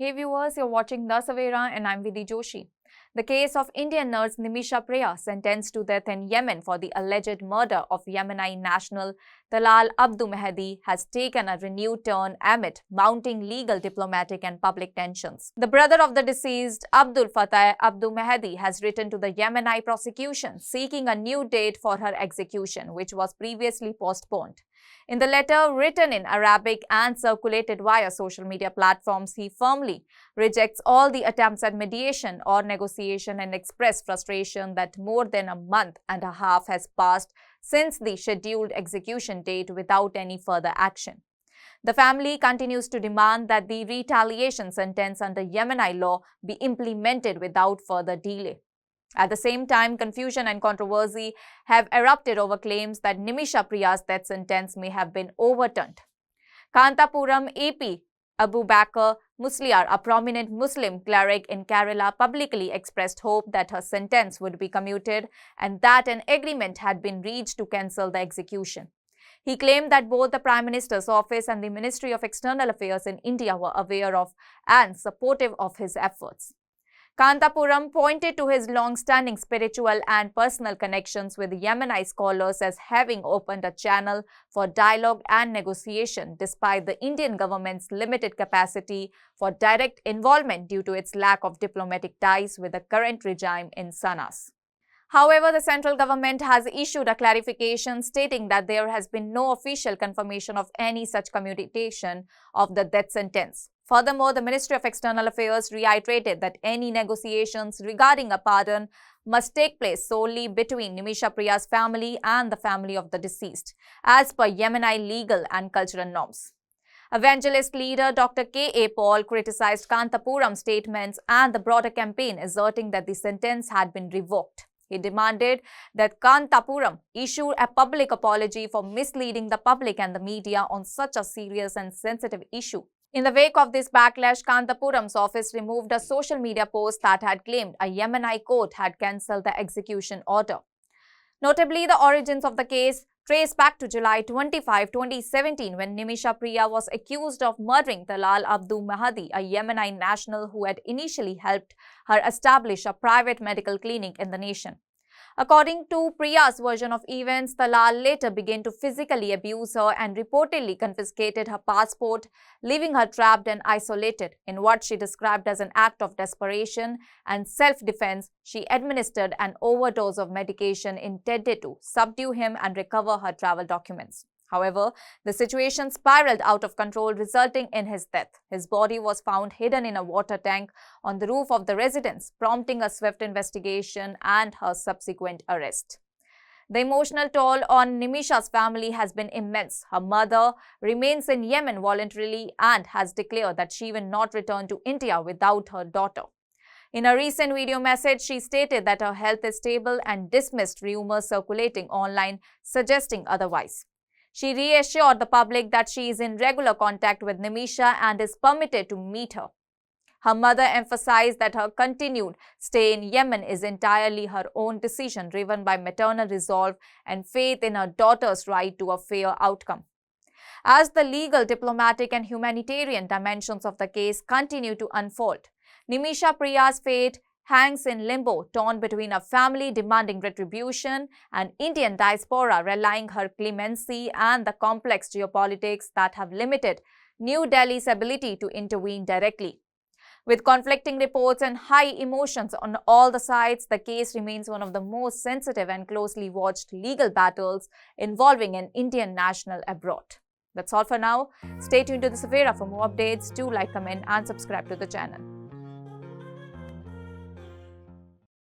Hey viewers, you're watching The Savera and I'm Vidhi Joshi. The case of Indian nurse Nimisha Priya, sentenced to death in Yemen for the alleged murder of Yemeni national Talal Abdu Mehdi, has taken a renewed turn amid mounting legal, diplomatic and public tensions. The brother of the deceased, Abdul Fattah Abdu Mehdi, has written to the Yemeni prosecution seeking a new date for her execution, which was previously postponed. In the letter, written in Arabic and circulated via social media platforms, he firmly rejects all the attempts at mediation or negotiation and expressed frustration that more than a month and a half has passed since the scheduled execution date without any further action. The family continues to demand that the retaliation sentence under Yemeni law be implemented without further delay. At the same time, confusion and controversy have erupted over claims that Nimisha Priya's death sentence may have been overturned. Kantapuram AP Abu Bakr Musliar, a prominent Muslim cleric in Kerala, publicly expressed hope that her sentence would be commuted and that an agreement had been reached to cancel the execution. He claimed that both the Prime Minister's office and the Ministry of External Affairs in India were aware of and supportive of his efforts. Kantapuram pointed to his long-standing spiritual and personal connections with Yemeni scholars as having opened a channel for dialogue and negotiation despite the Indian government's limited capacity for direct involvement due to its lack of diplomatic ties with the current regime in Sanas. However, the central government has issued a clarification stating that there has been no official confirmation of any such commutation of the death sentence. Furthermore, the Ministry of External Affairs reiterated that any negotiations regarding a pardon must take place solely between Nimisha Priya's family and the family of the deceased, as per Yemeni legal and cultural norms. Evangelist leader Dr. K.A. Paul criticized Kantapuram's statements and the broader campaign, asserting that the sentence had been revoked. He demanded that Kantapuram issue a public apology for misleading the public and the media on such a serious and sensitive issue. In the wake of this backlash, Kantapuram's office removed a social media post that had claimed a Yemeni court had cancelled the execution order. Notably, the origins of the case trace back to July 25, 2017, when Nimisha Priya was accused of murdering Talal Abdu Mehdi, a Yemeni national who had initially helped her establish a private medical clinic in the nation. According to Priya's version of events, Talal later began to physically abuse her and reportedly confiscated her passport, leaving her trapped and isolated. In what she described as an act of desperation and self-defense, she administered an overdose of medication intended to subdue him and recover her travel documents. However, the situation spiraled out of control, resulting in his death. His body was found hidden in a water tank on the roof of the residence, prompting a swift investigation and her subsequent arrest. The emotional toll on Nimisha's family has been immense. Her mother remains in Yemen voluntarily and has declared that she will not return to India without her daughter. In a recent video message, she stated that her health is stable and dismissed rumors circulating online suggesting otherwise. She reassured the public that she is in regular contact with Nimisha and is permitted to meet her. Her mother emphasized that her continued stay in Yemen is entirely her own decision, driven by maternal resolve and faith in her daughter's right to a fair outcome. As the legal, diplomatic and humanitarian dimensions of the case continue to unfold, Nimisha Priya's fate hangs in limbo, torn between a family demanding retribution and Indian diaspora relying her clemency and the complex geopolitics that have limited New Delhi's ability to intervene directly. With conflicting reports and high emotions on all the sides, the case remains one of the most sensitive and closely watched legal battles involving an Indian national abroad. That's all for now. Stay tuned to the Savera for more updates. Do like, comment and subscribe to the channel.